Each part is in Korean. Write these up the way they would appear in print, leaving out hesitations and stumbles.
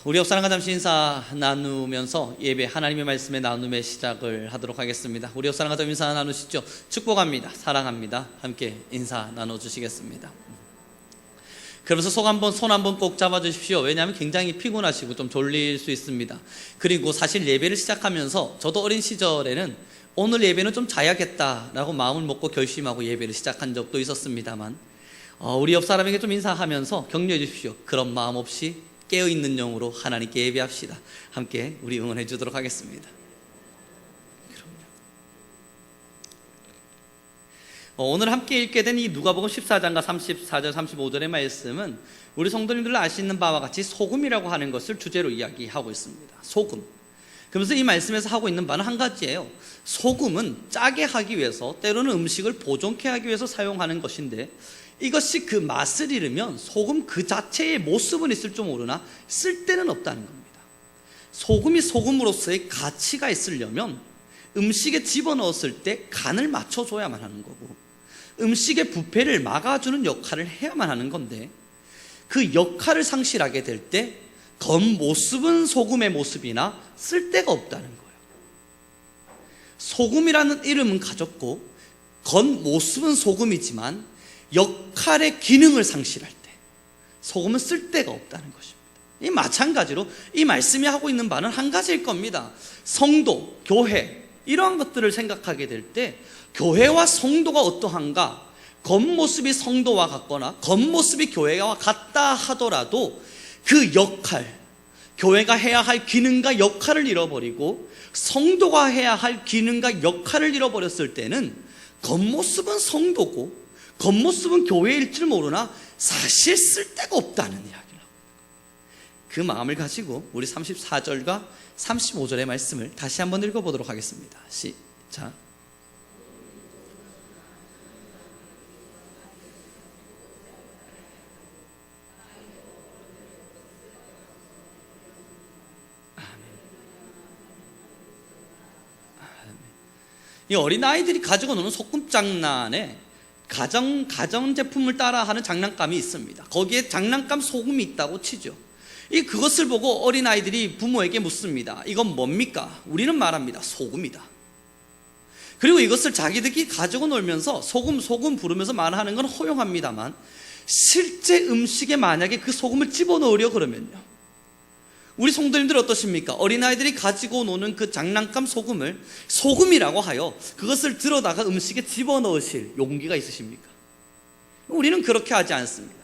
우리 옆사람과 잠시 인사 나누면서 예배 하나님의 말씀의 나눔의 시작을 하도록 하겠습니다. 우리 옆사람과 좀 인사 나누시죠. 축복합니다. 사랑합니다. 함께 인사 나눠주시겠습니다. 그러면서 손 한번 꼭 잡아주십시오. 왜냐하면 굉장히 피곤하시고 좀 졸릴 수 있습니다. 그리고 사실 예배를 시작하면서 저도 어린 시절에는 오늘 예배는 좀 자야겠다라고 마음을 먹고 결심하고 예배를 시작한 적도 있었습니다만 우리 옆 사람에게 좀 인사하면서 격려해 주십시오. 그런 마음 없이 깨어있는 영으로 하나님께 예배합시다. 함께 우리 응원해 주도록 하겠습니다. 오늘 함께 읽게 된 이 누가복음 14장과 34절 35절의 말씀은 우리 성도님들 아시는 바와 같이 소금이라고 하는 것을 주제로 이야기하고 있습니다. 소금. 그러면서 이 말씀에서 하고 있는 바는 한 가지예요. 소금은 짜게 하기 위해서, 때로는 음식을 보존케 하기 위해서 사용하는 것인데, 이것이 그 맛을 잃으면 소금 그 자체의 모습은 있을 줄 모르나 쓸데는 없다는 겁니다. 소금이 소금으로서의 가치가 있으려면 음식에 집어넣었을 때 간을 맞춰줘야만 하는 거고, 음식의 부패를 막아주는 역할을 해야만 하는 건데, 그 역할을 상실하게 될 때 겉모습은 소금의 모습이나 쓸데가 없다는 거예요. 소금이라는 이름은 가졌고 겉모습은 소금이지만 역할의 기능을 상실할 때 소금은 쓸데가 없다는 것입니다. 이 마찬가지로 이 말씀이 하고 있는 바는 한 가지일 겁니다. 성도, 교회, 이러한 것들을 생각하게 될 때 교회와 성도가 어떠한가, 겉모습이 성도와 같거나 겉모습이 교회와 같다 하더라도 그 역할, 교회가 해야 할 기능과 역할을 잃어버리고 성도가 해야 할 기능과 역할을 잃어버렸을 때는 겉모습은 성도고 겉모습은 교회일 줄 모르나 사실 쓸데가 없다는 이야기를 합니다. 그 마음을 가지고 우리 34절과 35절의 말씀을 다시 한번 읽어보도록 하겠습니다. 시작. 이 어린아이들이 가지고 노는 소꿉장난에 가전제품을 따라하는 장난감이 있습니다. 거기에 장난감 소금이 있다고 치죠. 그것을 보고 어린아이들이 부모에게 묻습니다. 이건 뭡니까? 우리는 말합니다. 소금이다. 그리고 이것을 자기들끼리 가지고 놀면서 소금 부르면서 말하는 건 허용합니다만, 실제 음식에 만약에 그 소금을 집어넣으려 그러면요, 우리 성도님들 어떠십니까? 어린아이들이 가지고 노는 그 장난감 소금을 소금이라고 하여 그것을 들어다가 음식에 집어넣으실 용기가 있으십니까? 우리는 그렇게 하지 않습니다.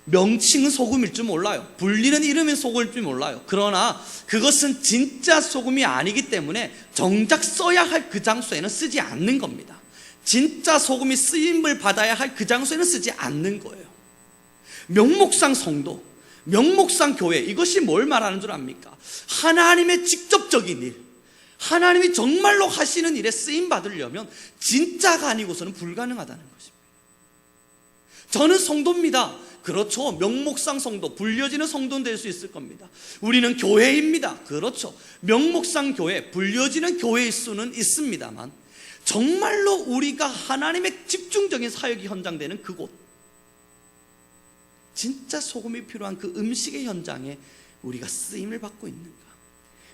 명칭은 소금일 줄 몰라요. 불리는 이름은 소금일 줄 몰라요. 그러나 그것은 진짜 소금이 아니기 때문에 정작 써야 할 그 장소에는 쓰지 않는 겁니다. 진짜 소금이 쓰임을 받아야 할 그 장소에는 쓰지 않는 거예요. 명목상 성도, 명목상 교회, 이것이 뭘 말하는 줄 압니까? 하나님의 직접적인 일, 하나님이 정말로 하시는 일에 쓰임 받으려면 진짜가 아니고서는 불가능하다는 것입니다. 저는 성도입니다. 그렇죠. 명목상 성도, 불려지는 성도는 될 수 있을 겁니다. 우리는 교회입니다. 그렇죠. 명목상 교회, 불려지는 교회일 수는 있습니다만, 정말로 우리가 하나님의 집중적인 사역이 현장되는 그곳, 진짜 소금이 필요한 그 음식의 현장에 우리가 쓰임을 받고 있는가?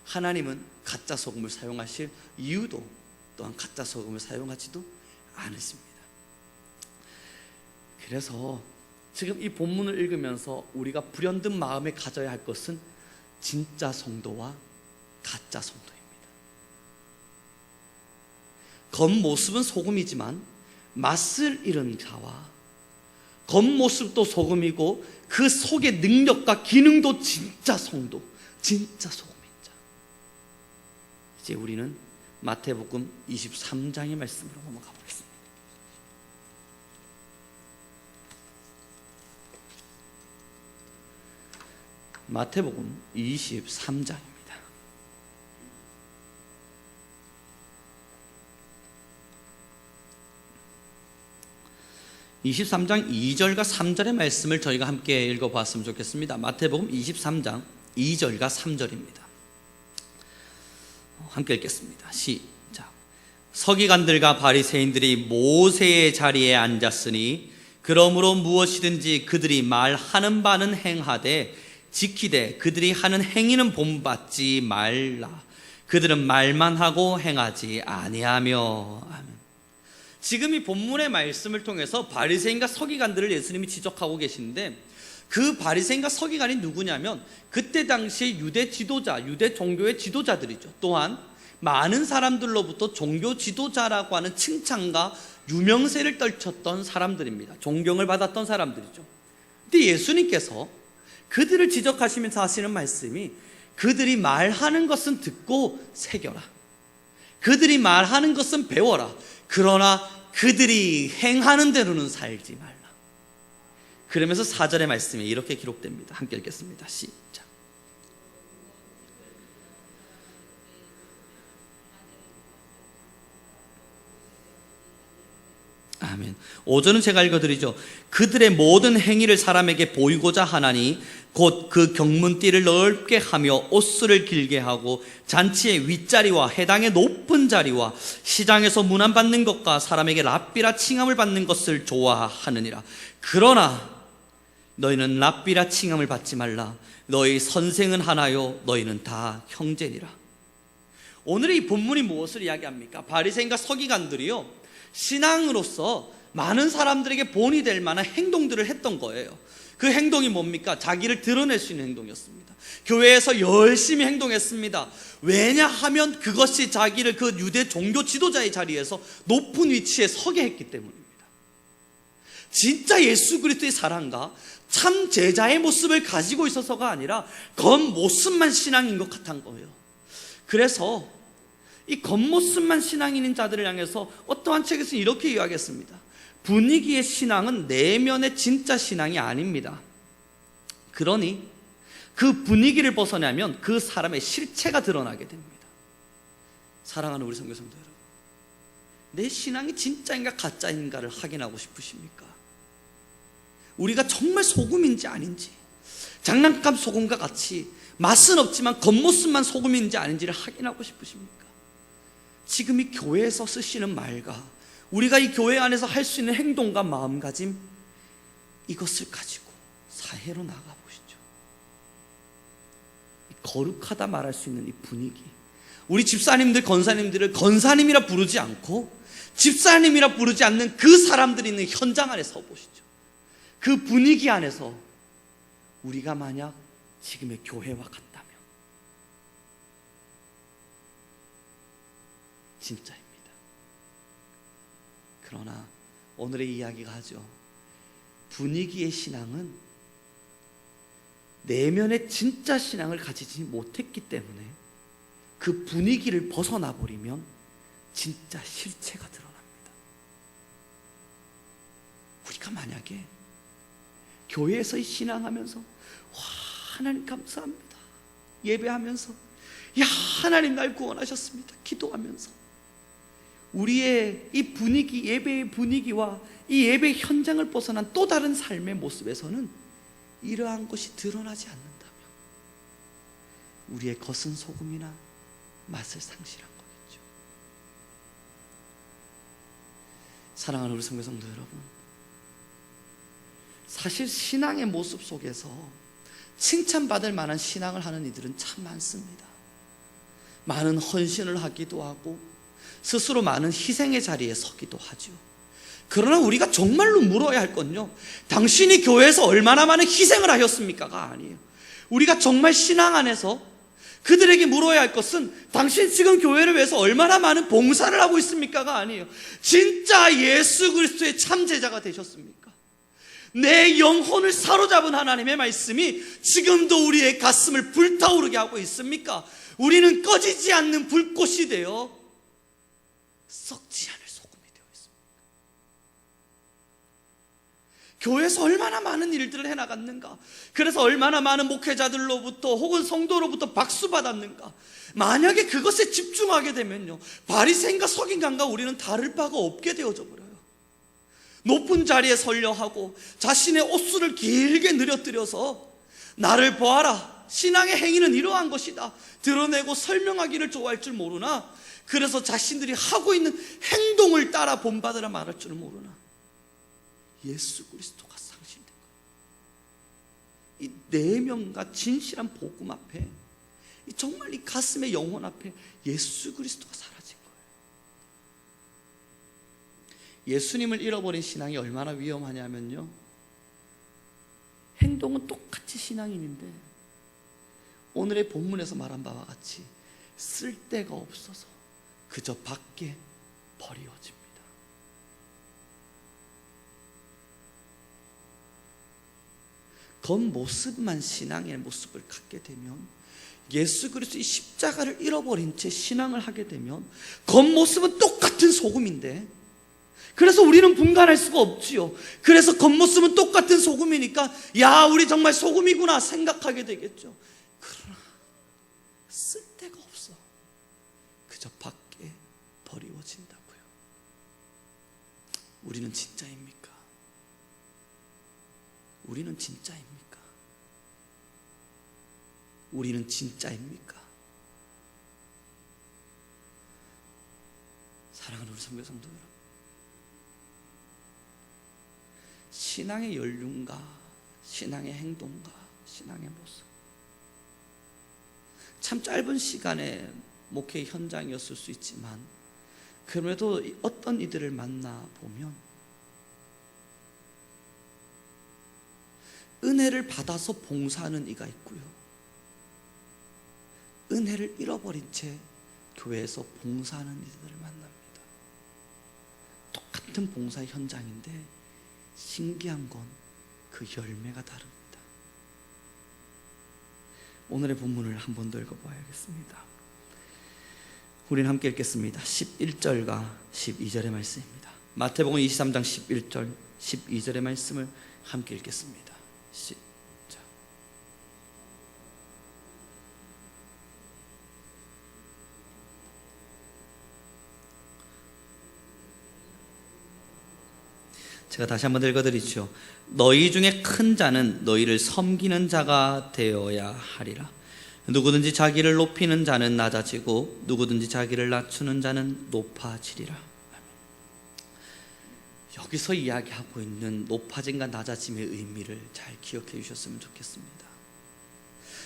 하나님은 가짜 소금을 사용하실 이유도 또한 가짜 소금을 사용하지도 않으십니다. 그래서 지금 이 본문을 읽으면서 우리가 불현듯 마음에 가져야 할 것은 진짜 성도와 가짜 성도입니다. 겉모습은 소금이지만 맛을 잃은 자와 겉모습도 소금이고 그 속의 능력과 기능도 진짜 성도, 진짜 소금인 자. 이제 우리는 마태복음 23장의 말씀으로 넘어가 보겠습니다. 마태복음 23장입니다. 23장 2절과 3절의 말씀을 저희가 함께 읽어봤으면 좋겠습니다. 마태복음 23장 2절과 3절입니다. 함께 읽겠습니다. 시작. 서기관들과 바리새인들이 모세의 자리에 앉았으니 그러므로 무엇이든지 그들이 말하는 바는 행하되 지키되 그들이 하는 행위는 본받지 말라. 그들은 말만 하고 행하지 아니하며. 아멘. 지금 이 본문의 말씀을 통해서 바리새인과 서기관들을 예수님이 지적하고 계시는데, 그 바리새인과 서기관이 누구냐면 그때 당시에 유대 지도자, 유대 종교의 지도자들이죠. 또한 많은 사람들로부터 종교 지도자라고 하는 칭찬과 유명세를 떨쳤던 사람들입니다. 존경을 받았던 사람들이죠. 근데 예수님께서 그들을 지적하시면서 하시는 말씀이, 그들이 말하는 것은 듣고 새겨라. 그들이 말하는 것은 배워라. 그러나 그들이 행하는 대로는 살지 말라. 그러면서 4절의 말씀이 이렇게 기록됩니다. 함께 읽겠습니다. 시작. 아멘. 5절은 제가 읽어드리죠. 그들의 모든 행위를 사람에게 보이고자 하나니 곧 그 경문띠를 넓게 하며 옷수를 길게 하고 잔치의 윗자리와 해당의 높은 자리와 시장에서 문안받는 것과 사람에게 랍비라 칭함을 받는 것을 좋아하느니라. 그러나 너희는 랍비라 칭함을 받지 말라. 너희 선생은 하나요 너희는 다 형제니라. 오늘의 이 본문이 무엇을 이야기합니까? 바리새인과 서기관들이요, 신앙으로서 많은 사람들에게 본이 될 만한 행동들을 했던 거예요. 그 행동이 뭡니까? 자기를 드러낼 수 있는 행동이었습니다. 교회에서 열심히 행동했습니다. 왜냐하면 그것이 자기를 그 유대 종교 지도자의 자리에서 높은 위치에 서게 했기 때문입니다. 진짜 예수 그리스도의 사랑과 참 제자의 모습을 가지고 있어서가 아니라 겉모습만 신앙인 것 같은 거예요. 그래서 이 겉모습만 신앙인인 자들을 향해서 어떠한 책에서는 이렇게 이야기했습니다. 분위기의 신앙은 내면의 진짜 신앙이 아닙니다. 그러니 그 분위기를 벗어나면 그 사람의 실체가 드러나게 됩니다. 사랑하는 우리 선교 성도 여러분, 내 신앙이 진짜인가 가짜인가를 확인하고 싶으십니까? 우리가 정말 소금인지 아닌지, 장난감 소금과 같이 맛은 없지만 겉모습만 소금인지 아닌지를 확인하고 싶으십니까? 지금 이 교회에서 쓰시는 말과 우리가 이 교회 안에서 할 수 있는 행동과 마음가짐, 이것을 가지고 사회로 나가보시죠. 거룩하다 말할 수 있는 이 분위기, 우리 집사님들, 권사님들을 권사님이라 부르지 않고 집사님이라 부르지 않는 그 사람들이 있는 현장 안에 서보시죠. 그 분위기 안에서 우리가 만약 지금의 교회와 같다면 진짜입니다. 그러나 오늘의 이야기가 하죠. 분위기의 신앙은 내면의 진짜 신앙을 가지지 못했기 때문에 그 분위기를 벗어나 버리면 진짜 실체가 드러납니다. 우리가 만약에 교회에서 신앙하면서 와, 하나님 감사합니다, 예배하면서 야, 하나님 날 구원하셨습니다, 기도하면서 우리의 이 분위기, 예배의 분위기와 이 예배 현장을 벗어난 또 다른 삶의 모습에서는 이러한 것이 드러나지 않는다면 우리의 겉은 소금이나 맛을 상실한 거겠죠. 사랑하는 우리 선교 성도 여러분, 사실 신앙의 모습 속에서 칭찬받을 만한 신앙을 하는 이들은 참 많습니다. 많은 헌신을 하기도 하고 스스로 많은 희생의 자리에 서기도 하죠. 그러나 우리가 정말로 물어야 할 건요, 당신이 교회에서 얼마나 많은 희생을 하셨습니까가 아니에요. 우리가 정말 신앙 안에서 그들에게 물어야 할 것은 당신 지금 교회를 위해서 얼마나 많은 봉사를 하고 있습니까가 아니에요. 진짜 예수 그리스도의 참 제자가 되셨습니까? 내 영혼을 사로잡은 하나님의 말씀이 지금도 우리의 가슴을 불타오르게 하고 있습니까? 우리는 꺼지지 않는 불꽃이 되어 썩지 않을 소금이 되어 있습니다. 교회에서 얼마나 많은 일들을 해나갔는가, 그래서 얼마나 많은 목회자들로부터 혹은 성도로부터 박수 받았는가. 만약에 그것에 집중하게 되면요, 바리새인과 서기관과 우리는 다를 바가 없게 되어져 버려요. 높은 자리에 서려 하고 자신의 옷수를 길게 늘어뜨려서 나를 보아라, 신앙의 행위는 이러한 것이다 드러내고 설명하기를 좋아할 줄 모르나, 그래서 자신들이 하고 있는 행동을 따라 본받으라 말할 줄 모르나 예수 그리스도가 상실된 거예요. 이 내면과 진실한 복음 앞에, 정말 이 가슴의 영혼 앞에 예수 그리스도가 사라진 거예요. 예수님을 잃어버린 신앙이 얼마나 위험하냐면요, 행동은 똑같이 신앙인인데 오늘의 본문에서 말한 바와 같이 쓸데가 없어서 그저 밖에 버리워집니다. 겉모습만 신앙의 모습을 갖게 되면, 예수 그리스도의 십자가를 잃어버린 채 신앙을 하게 되면 겉모습은 똑같은 소금인데, 그래서 우리는 분간할 수가 없지요. 그래서 겉모습은 똑같은 소금이니까 야, 우리 정말 소금이구나 생각하게 되겠죠. 그러나 쓸데가 없어 그저 밖에 버리워진다고요. 우리는 진짜입니까? 우리는 진짜입니까? 우리는 진짜입니까? 사랑하는 우리 선교 성도 여러분, 신앙의 연륜과 신앙의 행동과 신앙의 모습, 참 짧은 시간의 목회 현장이었을 수 있지만 그럼에도 어떤 이들을 만나 보면 은혜를 받아서 봉사하는 이가 있고요, 은혜를 잃어버린 채 교회에서 봉사하는 이들을 만납니다. 똑같은 봉사 현장인데 신기한 건 그 열매가 다릅니다. 오늘의 본문을 한 번 더 읽어봐야겠습니다. 우리는 함께 읽겠습니다. 11절과 12절의 말씀입니다. 마태복음 23장 11절 12절의 말씀을 함께 읽겠습니다. 시작. 제가 다시 한번 읽어드리죠. 너희 중에 큰 자는 너희를 섬기는 자가 되어야 하리라. 누구든지 자기를 높이는 자는 낮아지고 누구든지 자기를 낮추는 자는 높아지리라. 여기서 이야기하고 있는 높아짐과 낮아짐의 의미를 잘 기억해 주셨으면 좋겠습니다.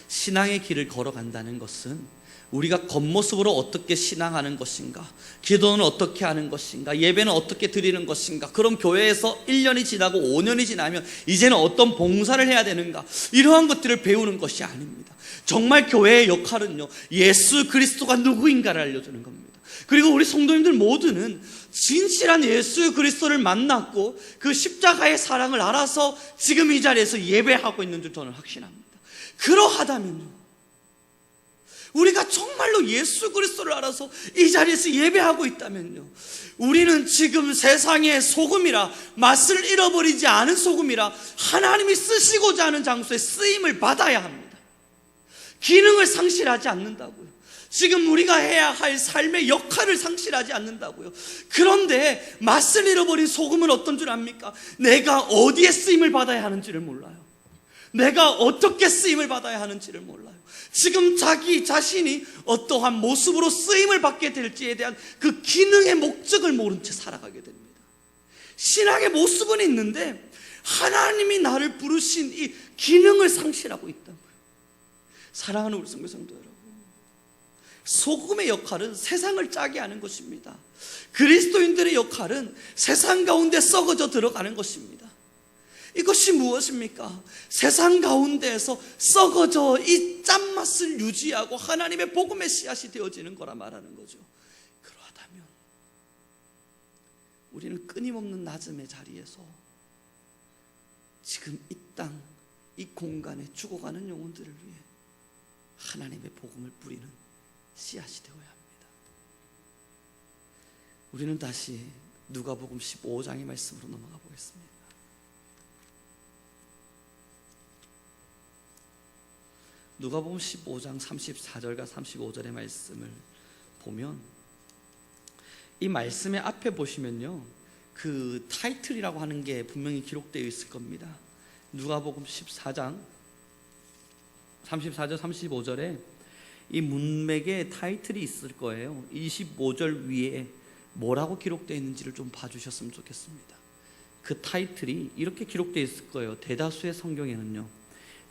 신앙의 길을 걸어간다는 것은 우리가 겉모습으로 어떻게 신앙하는 것인가, 기도는 어떻게 하는 것인가, 예배는 어떻게 드리는 것인가, 그럼 교회에서 1년이 지나고 5년이 지나면 이제는 어떤 봉사를 해야 되는가, 이러한 것들을 배우는 것이 아닙니다. 정말 교회의 역할은요, 예수 그리스도가 누구인가를 알려주는 겁니다. 그리고 우리 성도님들 모두는 진실한 예수 그리스도를 만났고 그 십자가의 사랑을 알아서 지금 이 자리에서 예배하고 있는 줄 저는 확신합니다. 그러하다면요, 우리가 정말로 예수 그리스도를 알아서 이 자리에서 예배하고 있다면요, 우리는 지금 세상의 소금이라, 맛을 잃어버리지 않은 소금이라 하나님이 쓰시고자 하는 장소에 쓰임을 받아야 합니다. 기능을 상실하지 않는다고요. 지금 우리가 해야 할 삶의 역할을 상실하지 않는다고요. 그런데 맛을 잃어버린 소금은 어떤 줄 압니까? 내가 어디에 쓰임을 받아야 하는지를 몰라요. 내가 어떻게 쓰임을 받아야 하는지를 몰라요. 지금 자기 자신이 어떠한 모습으로 쓰임을 받게 될지에 대한 그 기능의 목적을 모른 채 살아가게 됩니다. 신앙의 모습은 있는데 하나님이 나를 부르신 이 기능을 상실하고 있다고요. 사랑하는 우리 성도 여러분, 소금의 역할은 세상을 짜게 하는 것입니다. 그리스도인들의 역할은 세상 가운데 썩어져 들어가는 것입니다. 이것이 무엇입니까? 세상 가운데에서 썩어져 이 짠맛을 유지하고 하나님의 복음의 씨앗이 되어지는 거라 말하는 거죠. 그러하다면 우리는 끊임없는 낮음의 자리에서 지금 이 땅, 이 공간에 죽어가는 영혼들을 위해 하나님의 복음을 뿌리는 씨앗이 되어야 합니다. 우리는 다시 누가복음 15장의 말씀으로 넘어가 보겠습니다. 누가복음 15장 34절과 35절의 말씀을 보면, 이 말씀의 앞에 보시면요, 그 타이틀이라고 하는 게 분명히 기록되어 있을 겁니다. 누가복음 14장 34절 35절에 이 문맥에 타이틀이 있을 거예요. 25절 위에 뭐라고 기록되어 있는지를 좀 봐주셨으면 좋겠습니다. 그 타이틀이 이렇게 기록되어 있을 거예요. 대다수의 성경에는요,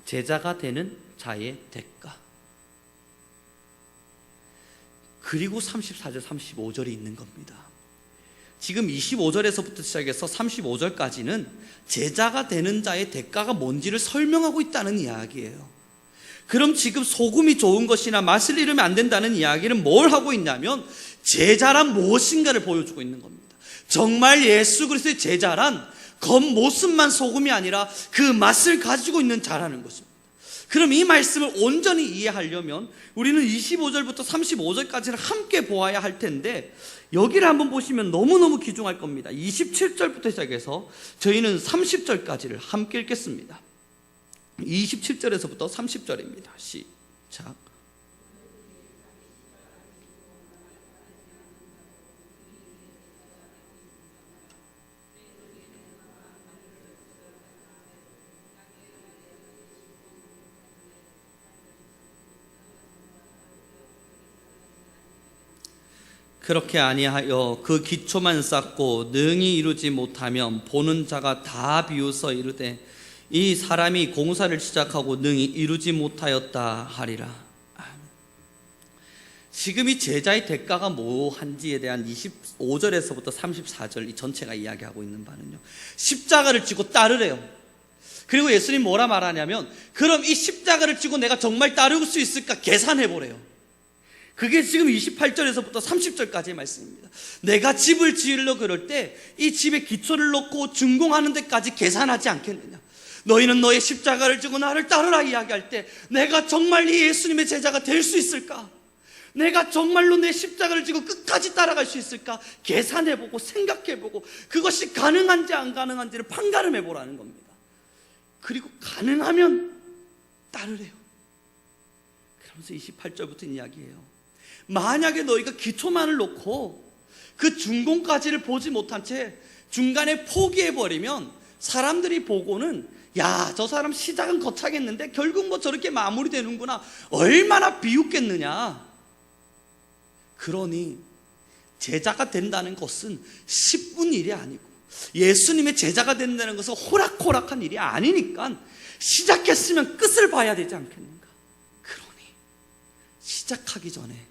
제자가 되는 자의 대가. 그리고 34절, 35절이 있는 겁니다. 지금 25절에서부터 시작해서 35절까지는 제자가 되는 자의 대가가 뭔지를 설명하고 있다는 이야기예요. 그럼 지금 소금이 좋은 것이나 맛을 잃으면 안 된다는 이야기는 뭘 하고 있냐면 제자란 무엇인가를 보여주고 있는 겁니다. 정말 예수 그리스도의 제자란 겉모습만 소금이 아니라 그 맛을 가지고 있는 자라는 것입니다. 그럼 이 말씀을 온전히 이해하려면 우리는 25절부터 35절까지를 함께 보아야 할 텐데, 여기를 한번 보시면 너무너무 귀중할 겁니다. 27절부터 시작해서 저희는 30절까지를 함께 읽겠습니다. 27절에서부터 30절입니다. 시작. 그렇게 아니하여 그 기초만 쌓고 능히 이루지 못하면 보는 자가 다 비웃어 이르되 이 사람이 공사를 시작하고 능히 이루지 못하였다 하리라. 지금 이 제자의 대가가 뭐한지에 대한 25절에서부터 34절 이 전체가 이야기하고 있는 바는요, 십자가를 지고 따르래요. 그리고 예수님 뭐라 말하냐면, 그럼 이 십자가를 지고 내가 정말 따를 수 있을까 계산해보래요. 그게 지금 28절에서부터 30절까지의 말씀입니다. 내가 집을 지으려 그럴 때 이 집에 기초를 놓고 준공하는 데까지 계산하지 않겠느냐. 너희는 너의 십자가를 지고 나를 따르라 이야기할 때 내가 정말 이 예수님의 제자가 될 수 있을까? 내가 정말로 내 십자가를 지고 끝까지 따라갈 수 있을까? 계산해보고 생각해보고 그것이 가능한지 안 가능한지를 판가름해보라는 겁니다. 그리고 가능하면 따르래요. 그러면서 28절부터 이야기해요. 만약에 너희가 기초만을 놓고 그 준공까지를 보지 못한 채 중간에 포기해버리면 사람들이 보고는 야, 저 사람 시작은 거창했는데 결국 뭐 저렇게 마무리되는구나, 얼마나 비웃겠느냐. 그러니 제자가 된다는 것은 10분 일이 아니고 예수님의 제자가 된다는 것은 호락호락한 일이 아니니까 시작했으면 끝을 봐야 되지 않겠는가. 그러니 시작하기 전에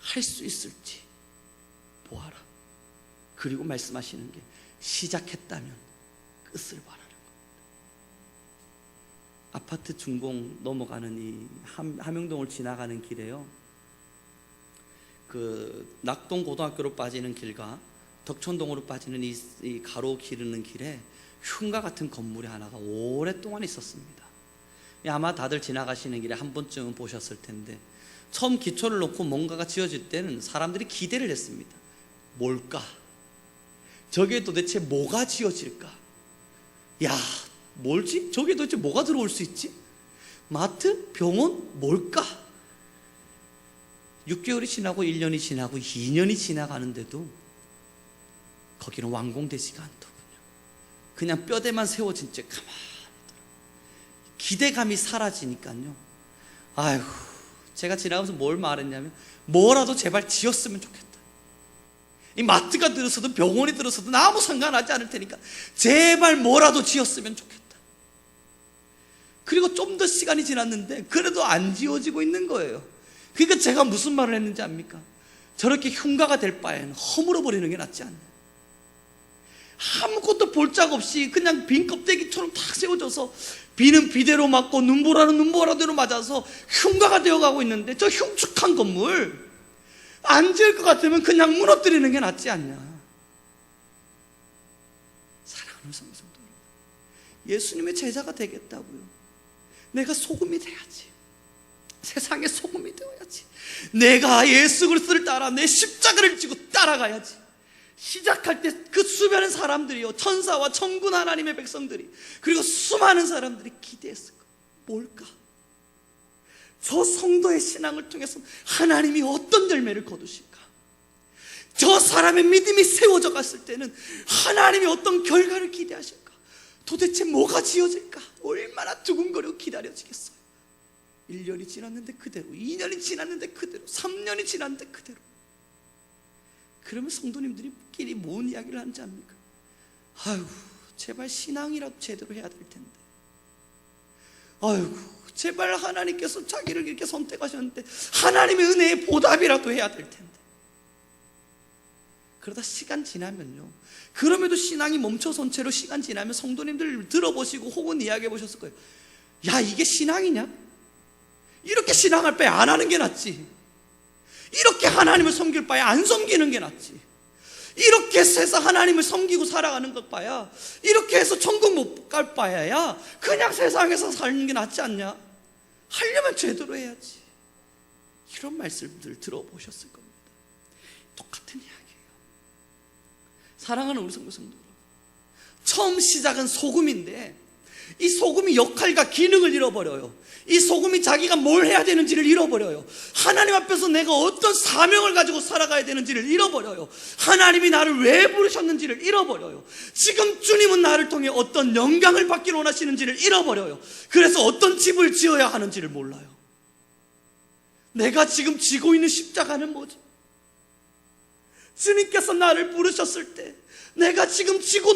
할 수 있을지 보아라. 그리고 말씀하시는 게 시작했다면 끝을 봐라는 겁니다. 아파트 준공 넘어가는 이 함영동을 지나가는 길에요, 그 낙동 고등학교로 빠지는 길과 덕천동으로 빠지는 이 가로 기르는 길에 흉가 같은 건물이 하나가 오랫동안 있었습니다. 아마 다들 지나가시는 길에 한 번쯤은 보셨을 텐데, 처음 기초를 놓고 뭔가가 지어질 때는 사람들이 기대를 했습니다. 뭘까? 저게 도대체 뭐가 지어질까? 야, 뭘지? 저게 도대체 뭐가 들어올 수 있지? 마트? 병원? 뭘까? 6개월이 지나고 1년이 지나고 2년이 지나가는데도 거기는 완공되지가 않더군요. 그냥 뼈대만 세워진 채 가만히 있더라고요. 기대감이 사라지니까요, 아이고, 제가 지나가면서 뭘 말했냐면, 뭐라도 제발 지었으면 좋겠다. 이 마트가 들어서든 병원이 들어서든 아무 상관하지 않을 테니까 제발 뭐라도 지었으면 좋겠다. 그리고 좀 더 시간이 지났는데 그래도 안 지어지고 있는 거예요. 그러니까 제가 무슨 말을 했는지 압니까? 저렇게 흉가가 될 바에는 허물어 버리는 게 낫지 않냐. 아무것도 볼짝 없이 그냥 빈 껍데기처럼 탁 세워져서 비는 비대로 맞고 눈보라는 눈보라대로 맞아서 흉가가 되어가고 있는데, 저 흉측한 건물 안 지을 것 같으면 그냥 무너뜨리는 게 낫지 않냐. 사랑하는 성도 여러분, 예수님의 제자가 되겠다고요? 내가 소금이 돼야지. 세상의 소금이 되어야지. 내가 예수 그리스도를 따라 내 십자가를 지고 따라가야지. 시작할 때 그 수많은 사람들이요, 천사와 천군 하나님의 백성들이, 그리고 수많은 사람들이 기대했을 거예요. 뭘까? 저 성도의 신앙을 통해서 하나님이 어떤 열매를 거두실까? 저 사람의 믿음이 세워져 갔을 때는 하나님이 어떤 결과를 기대하실까? 도대체 뭐가 지어질까? 얼마나 두근거리고 기다려지겠어요. 1년이 지났는데 그대로, 2년이 지났는데 그대로, 3년이 지났는데 그대로. 그러면 성도님들끼리 뭔 이야기를 하는지 압니까? 아유, 제발 신앙이라도 제대로 해야 될 텐데. 아이고, 제발 하나님께서 자기를 이렇게 선택하셨는데 하나님의 은혜의 보답이라도 해야 될 텐데. 그러다 시간 지나면요, 그럼에도 신앙이 멈춰선 채로 시간 지나면 성도님들 들어보시고 혹은 이야기해 보셨을 거예요. 야, 이게 신앙이냐? 이렇게 신앙할 바에 안 하는 게 낫지. 이렇게 하나님을 섬길 바에 안 섬기는 게 낫지. 이렇게 해서 하나님을 섬기고 살아가는 것 봐야, 이렇게 해서 천국 못 갈 바야 그냥 세상에서 사는 게 낫지 않냐? 하려면 제대로 해야지. 이런 말씀들 들어보셨을 겁니다. 똑같은 이야기예요. 사랑하는 우리 성도 여러분, 처음 시작은 소금인데 이 소금이 역할과 기능을 잃어버려요. 이 소금이 자기가 뭘 해야 되는지를 잃어버려요. 하나님 앞에서 내가 어떤 사명을 가지고 살아가야 되는지를 잃어버려요. 하나님이 나를 왜 부르셨는지를 잃어버려요. 지금 주님은 나를 통해 어떤 영광을 받기를 원하시는지를 잃어버려요. 그래서 어떤 집을 지어야 하는지를 몰라요. 내가 지금 지고 있는 십자가는 뭐지? 주님께서 나를 부르셨을 때 내가 지금 지고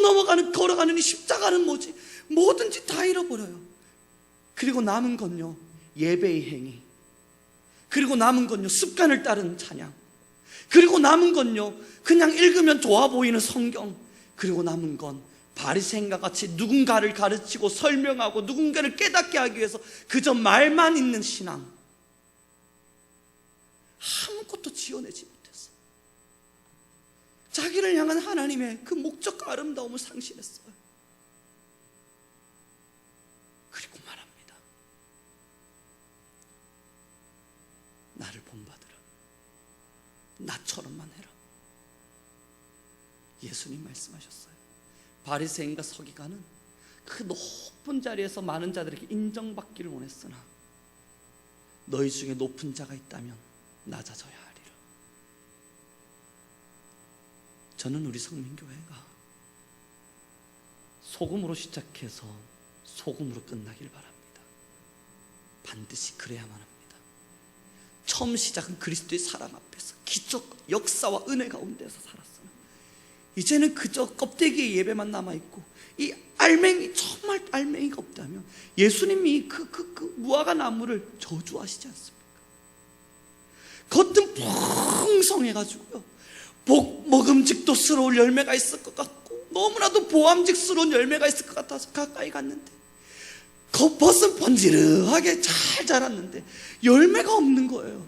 걸어가는 이 십자가는 뭐지? 뭐든지 다 잃어버려요. 그리고 남은 건요, 예배의 행위. 그리고 남은 건요, 습관을 따르는 찬양. 그리고 남은 건요, 그냥 읽으면 좋아 보이는 성경. 그리고 남은 건 바리새인과 같이 누군가를 가르치고 설명하고 누군가를 깨닫게 하기 위해서 그저 말만 있는 신앙. 아무것도 지어내지 못했어. 자기를 향한 하나님의 그 목적과 아름다움을 상실했어요. 그리고 말합니다. 나를 본받으라. 나처럼만 해라. 예수님 말씀하셨어요. 바리새인과 서기관은 그 높은 자리에서 많은 자들에게 인정받기를 원했으나 너희 중에 높은 자가 있다면 낮아져야 하리라. 저는 우리 성민교회가 소금으로 시작해서 소금으로 끝나길 바랍니다. 반드시 그래야만 합니다. 처음 시작은 그리스도의 사랑 앞에서 기적, 역사와 은혜 가운데서 살았어요. 이제는 그저 껍데기의 예배만 남아있고 이 알맹이, 정말 알맹이가 없다면 예수님이 그 무화과 나무를 저주하시지 않습니까? 겉은 풍성해가지고요, 먹음직도스러울 열매가 있을 것 같고 너무나도 보암직스러운 열매가 있을 것 같아서 가까이 갔는데 겉은 번지르하게 잘 자랐는데 열매가 없는 거예요.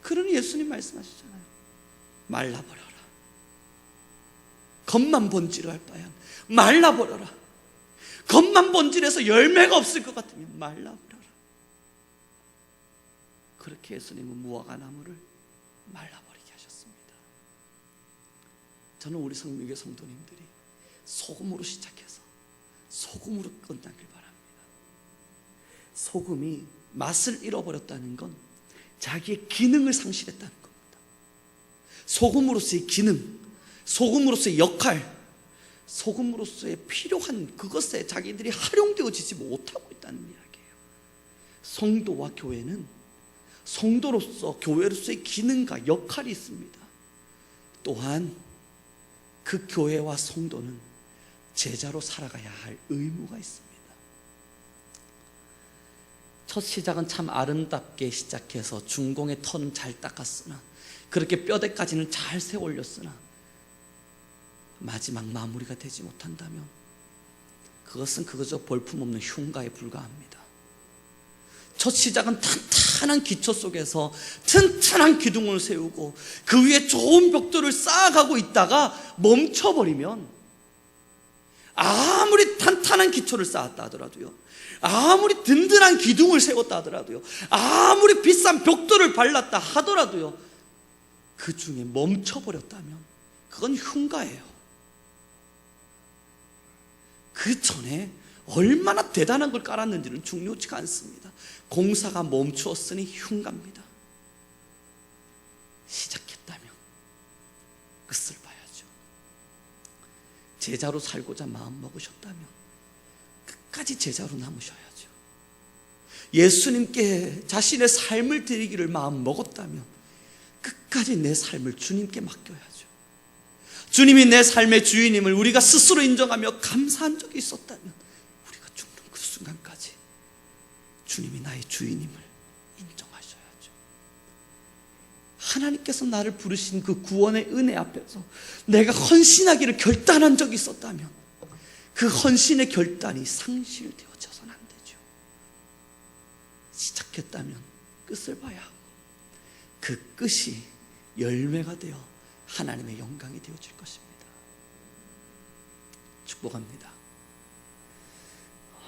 그러니 예수님 말씀하시잖아요. 말라버려라. 겉만 번지르할 바야 말라버려라. 겉만 번지르해서 열매가 없을 것 같으면 말라버려라. 그렇게 예수님은 무화과 나무를 말라버리게 하셨습니다. 저는 우리 성민교회 성도님들이 소금으로 시작해서 소금으로 끝나길 바랍니다. 소금이 맛을 잃어버렸다는 건 자기의 기능을 상실했다는 겁니다. 소금으로서의 기능, 소금으로서의 역할, 소금으로서의 필요한 그것에 자기들이 활용되어지지 못하고 있다는 이야기예요. 성도와 교회는 성도로서, 교회로서의 기능과 역할이 있습니다. 또한 그 교회와 성도는 제자로 살아가야 할 의무가 있습니다. 첫 시작은 참 아름답게 시작해서 중공의 턴은 잘 닦았으나, 그렇게 뼈대까지는 잘 세올렸으나 마지막 마무리가 되지 못한다면 그것은 그저 볼품없는 흉가에 불과합니다. 첫 시작은 탄탄한 기초 속에서 튼튼한 기둥을 세우고 그 위에 좋은 벽돌을 쌓아가고 있다가 멈춰버리면, 아무리 탄탄한 기초를 쌓았다 하더라도요, 아무리 든든한 기둥을 세웠다 하더라도요, 아무리 비싼 벽돌을 발랐다 하더라도요, 그 중에 멈춰버렸다면 그건 흉가예요. 그 전에 얼마나 대단한 걸 깔았는지는 중요치가 않습니다. 공사가 멈추었으니 흉가입니다. 시작했다면 끝을 봐야죠. 제자로 살고자 마음 먹으셨다면 끝까지 제자로 남으셔야죠. 예수님께 자신의 삶을 드리기를 마음 먹었다면 끝까지 내 삶을 주님께 맡겨야죠. 주님이 내 삶의 주인임을 우리가 스스로 인정하며 감사한 적이 있었다면 우리가 죽는 그 순간까지 주님이 나의 주인임을 인정하셔야죠. 하나님께서 나를 부르신 그 구원의 은혜 앞에서 내가 헌신하기를 결단한 적이 있었다면 그 헌신의 결단이 상실되어져서는 안 되죠. 시작했다면 끝을 봐야 하고 그 끝이 열매가 되어 하나님의 영광이 되어질 것입니다. 축복합니다.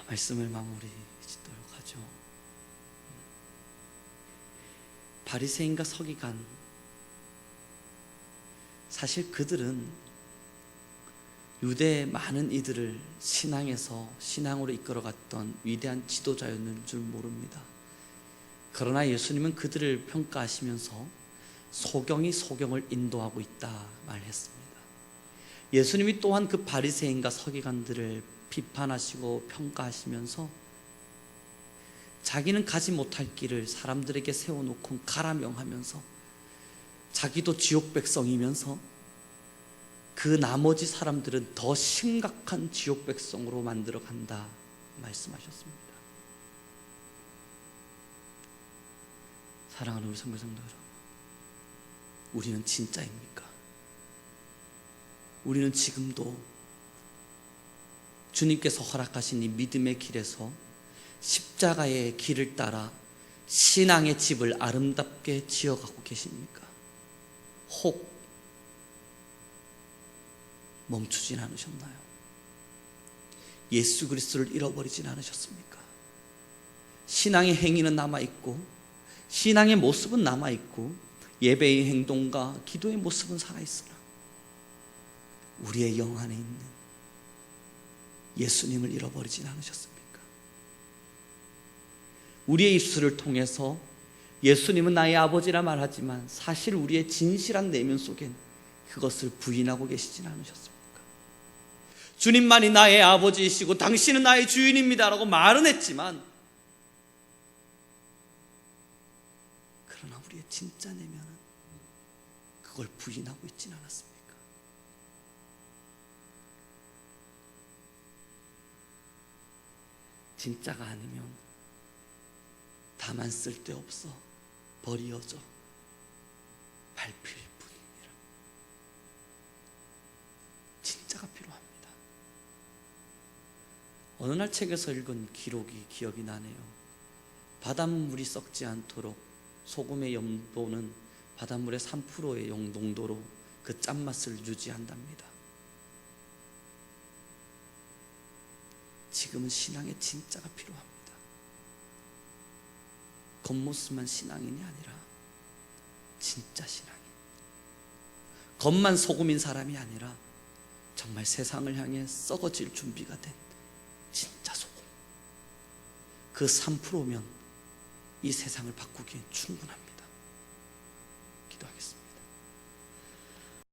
말씀을 마무리 짓도록 하죠. 바리새인과 서기관, 사실 그들은 유대의 많은 이들을 신앙으로 이끌어갔던 위대한 지도자였는 줄 모릅니다. 그러나 예수님은 그들을 평가하시면서 소경이 소경을 인도하고 있다 말했습니다. 예수님이 또한 그 바리새인과 서기관들을 비판하시고 평가하시면서 자기는 가지 못할 길을 사람들에게 세워놓고 가라 명하면서 자기도 지옥 백성이면서 그 나머지 사람들은 더 심각한 지옥 백성으로 만들어 간다 말씀하셨습니다. 사랑하는 우리 성교성도 여러분, 우리는 진짜입니까? 우리는 지금도 주님께서 허락하신 이 믿음의 길에서 십자가의 길을 따라 신앙의 집을 아름답게 지어가고 계십니까? 혹 멈추진 않으셨나요? 예수 그리스도를 잃어버리진 않으셨습니까? 신앙의 행위는 남아있고 신앙의 모습은 남아있고 예배의 행동과 기도의 모습은 살아있으나 우리의 영 안에 있는 예수님을 잃어버리진 않으셨습니까? 우리의 입술을 통해서 예수님은 나의 아버지라 말하지만 사실 우리의 진실한 내면 속엔 그것을 부인하고 계시진 않으셨습니까? 주님만이 나의 아버지이시고 당신은 나의 주인입니다 라고 말은 했지만 그러나 우리의 진짜 내면은 그걸 부인하고 있진 않았습니까? 진짜가 아니면 다만 쓸데없어 버리어져 밟힐 뿐입니다. 진짜가 필요합니다. 어느 날 책에서 읽은 기록이 기억이 나네요. 바닷물이 썩지 않도록 소금의 염도는 바닷물의 3%의 농도로 그 짠맛을 유지한답니다. 지금은 신앙의 진짜가 필요합니다. 겉모습만 신앙인이 아니라 진짜 신앙인, 겉만 소금인 사람이 아니라 정말 세상을 향해 썩어질 준비가 된 진짜 소금, 그 3%면 이 세상을 바꾸기엔 충분합니다. 기도하겠습니다.